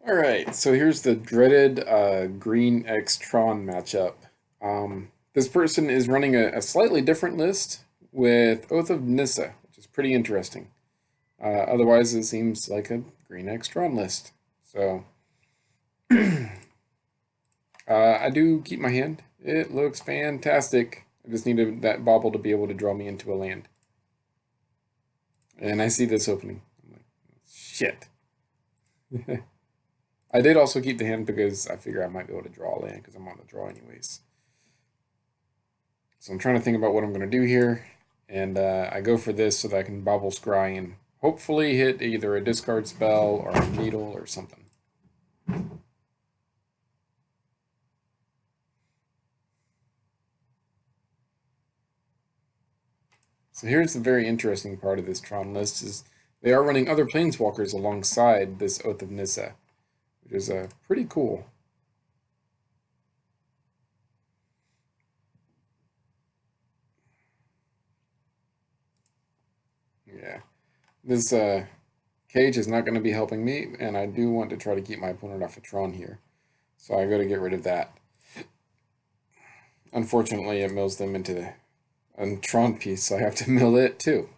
Alright, so here's the dreaded Green X Tron matchup. This person is running a slightly different list with Oath of Nissa, which is pretty interesting. Otherwise, it seems like a Green X Tron list. So, I do keep my hand. It looks fantastic. I just needed that bauble to be able to draw me into a land. And I see this opening. I'm like, shit. I did also keep the hand because I figure I might be able to draw a land because I'm on the draw anyways. So I'm trying to think about what I'm going to do here. And I go for this so that I can bobble scry and hopefully hit either a discard spell or a needle or something. So here's the very interesting part of this Tron list is they are running other planeswalkers alongside this Oath of Nissa, which is pretty cool. Yeah, this cage is not going to be helping me, and I do want to try to keep my opponent off a Tron here. So I got to get rid of that. Unfortunately, it mills them into a Tron piece, so I have to mill it too.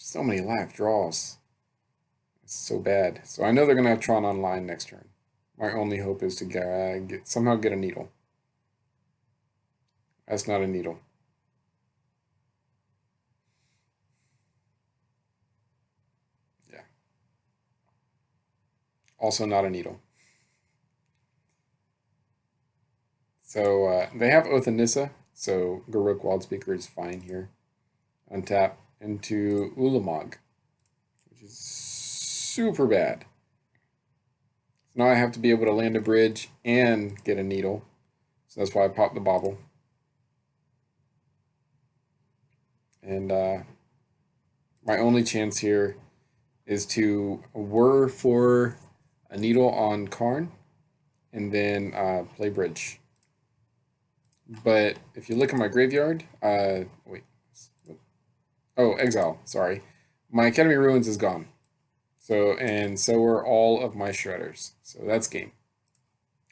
So many live draws. It's so bad. So I know they're going to have Tron online next turn. My only hope is to somehow get a needle. That's not a needle. Yeah. Also not a needle. So they have Oath of Nissa, so Garruk Wildspeaker is fine here. Untap into Ulamog, which is super bad. So now I have to be able to land a bridge and get a needle. So that's why I popped the bauble. And my only chance here is to whir for a needle on Karn and then play bridge. But if you look at my graveyard, wait. Oh, exile, sorry. My Academy Ruins is gone. And so are all of my shredders. So that's game.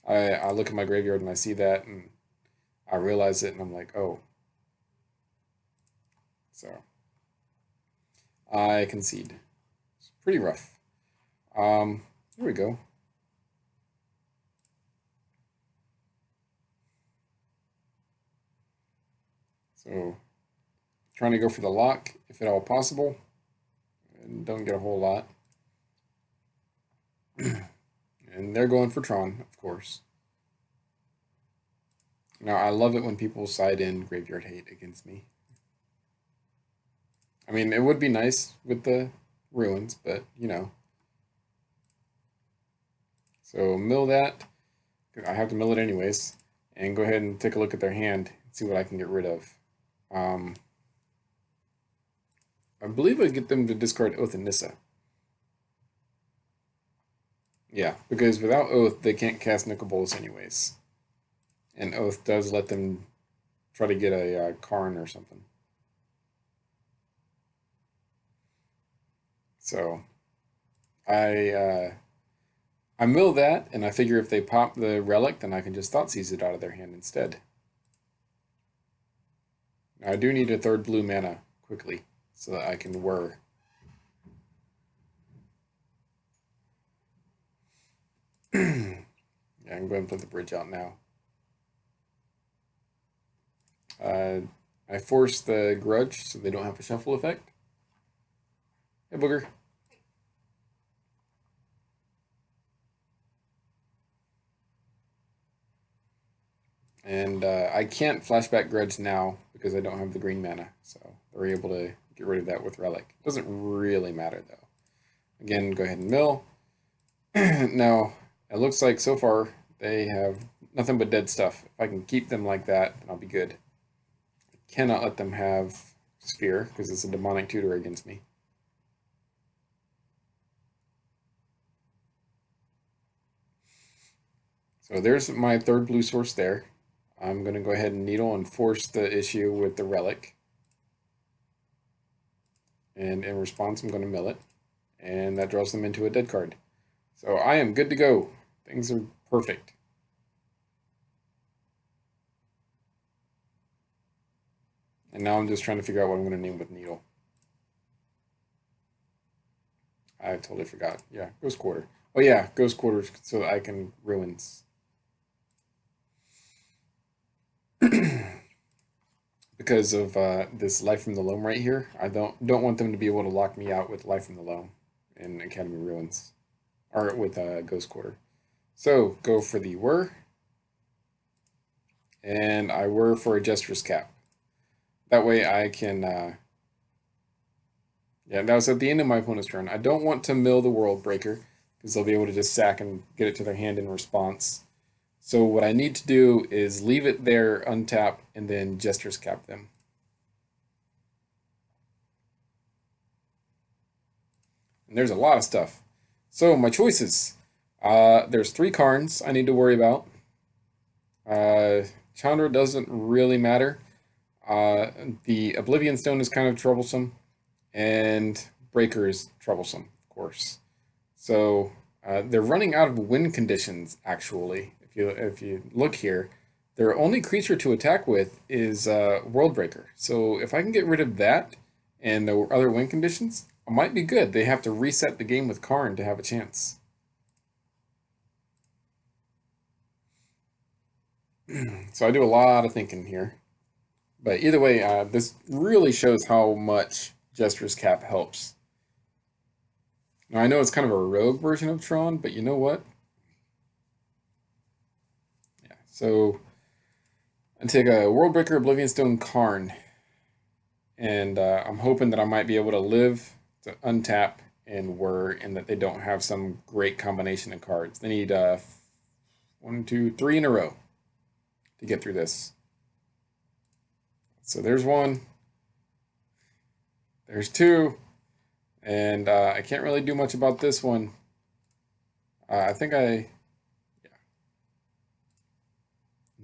I look at my graveyard and I see that and I realize it and I'm like, oh. So I concede. It's pretty rough. Here we go. So trying to go for the lock if at all possible. And don't get a whole lot. And they're going for Tron, of course. Now, I love it when people side in graveyard hate against me. I mean, it would be nice with the ruins, but, you know. So mill that. I have to mill it anyways. And go ahead and take a look at their hand and see what I can get rid of. I believe I get them to discard Oath and Nissa. Yeah, because without Oath, they can't cast Nicol Bolas anyways. And Oath does let them try to get a Karn or something. So I mill that, and I figure if they pop the relic, then I can just Thoughtseize it out of their hand instead. Now I do need a third blue mana quickly so that I can whir. Yeah, I'm going to put the bridge out now. I force the Grudge so they don't have a shuffle effect. Hey, Booger. And I can't flashback Grudge now because I don't have the green mana. So they're able to get rid of that with Relic. Doesn't really matter though. Again, go ahead and mill. Now, it looks like so far they have nothing but dead stuff. If I can keep them like that, then I'll be good. I cannot let them have Sphere because it's a demonic tutor against me. So there's my third blue source there. I'm going to go ahead and needle and force the issue with the relic. And in response, I'm going to mill it. And that draws them into a dead card. So I am good to go. Things are perfect. And now I'm just trying to figure out what I'm going to name with Needle. I totally forgot. Yeah, Ghost Quarter. Oh yeah, Ghost Quarters so that I can ruins. Because of this Life from the Loam right here, I don't want them to be able to lock me out with Life from the Loam in Academy Ruins. Or with Ghost Quarter. So go for the whir. And I whir for a Jester's Cap. That way I can yeah, that was at the end of my opponent's turn. I don't want to mill the World Breaker because they'll be able to just sack and get it to their hand in response. So what I need to do is leave it there, untap, and then Jester's Cap them. And there's a lot of stuff. So my choices. There's 3 Karns I need to worry about. Chandra doesn't really matter. The Oblivion Stone is kind of troublesome, and Breaker is troublesome, of course. So they're running out of win conditions. Actually, if you look here, their only creature to attack with is World Breaker. So if I can get rid of that and the other win conditions, I might be good. They have to reset the game with Karn to have a chance. So I do a lot of thinking here. But either way, this really shows how much Jester's Cap helps. Now I know it's kind of a rogue version of Tron, but you know what? Yeah. So I take a World Breaker, Oblivion Stone, Karn, and I'm hoping that I might be able to live to untap and whir, and that they don't have some great combination of cards. They need 1, 2, 3 in a row to get through this. So there's 1, there's 2, and I can't really do much about this one. I think yeah.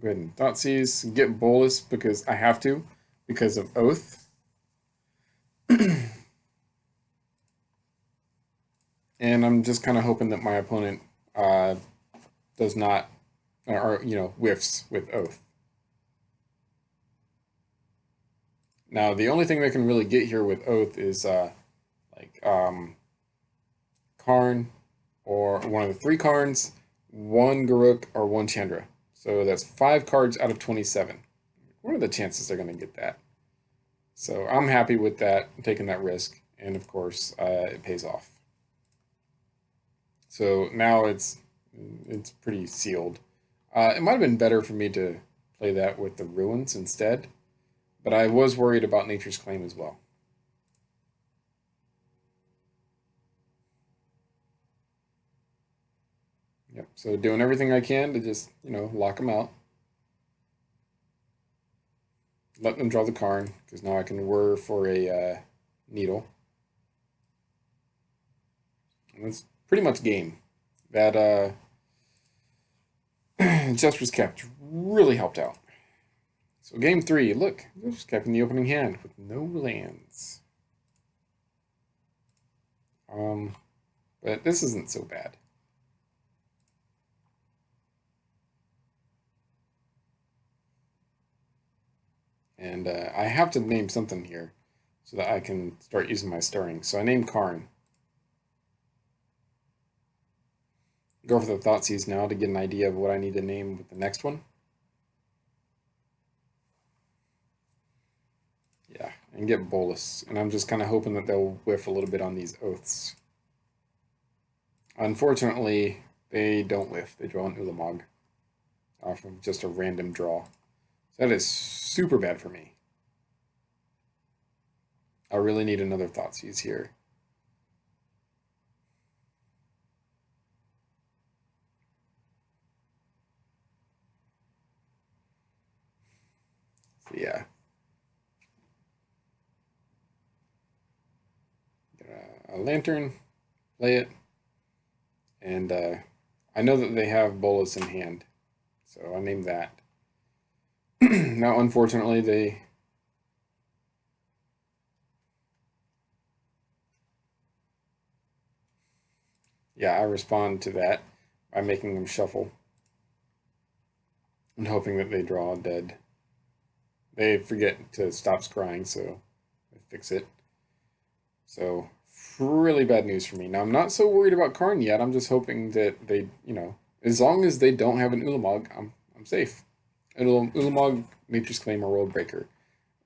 Go ahead and Thoughtseize, get Bolus because I have to, because of Oath. And I'm just kind of hoping that my opponent does not, or whiffs with Oath. Now the only thing that can really get here with Oath is like Karn, or one of the 3 Karns, 1 Garuk, or 1 Chandra. So that's 5 cards out of 27. What are the chances they're going to get that? So I'm happy with that, taking that risk, and of course it pays off. So now it's pretty sealed. It might have been better for me to play that with the Ruins instead, but I was worried about Nature's Claim as well. Yep. So doing everything I can to just lock them out. Let them draw the Karn, because now I can whir for a Needle. And that's pretty much game. That Jester's Cap really helped out. So game 3, look, Jester's Cap in the opening hand with no lands. But this isn't so bad. And I have to name something here so that I can start using my stirring. So I named Karn. Go for the Thoughtseize now to get an idea of what I need to name with the next one. Yeah, and get Bolus. And I'm just kind of hoping that they'll whiff a little bit on these Oaths. Unfortunately, they don't whiff. They draw an Ulamog off of just a random draw. So that is super bad for me. I really need another Thoughtseize here. So yeah. Get a Lantern, play it, and I know that they have Bolus in hand, so I named that. Now, unfortunately, they yeah, I respond to that by making them shuffle and hoping that they draw dead. They forget to stop scrying, so I fix it. So really bad news for me. Now I'm not so worried about Karn yet. I'm just hoping that they, as long as they don't have an Ulamog, I'm safe. Ulamog, Nature's Claim, or World Breaker.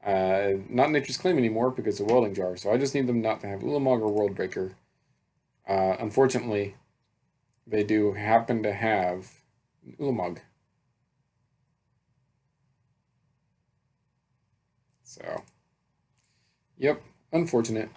Not Nature's Claim anymore because of Welding Jar. So I just need them not to have Ulamog or World Breaker. Unfortunately, they do happen to have Ulamog. So, yep, unfortunate.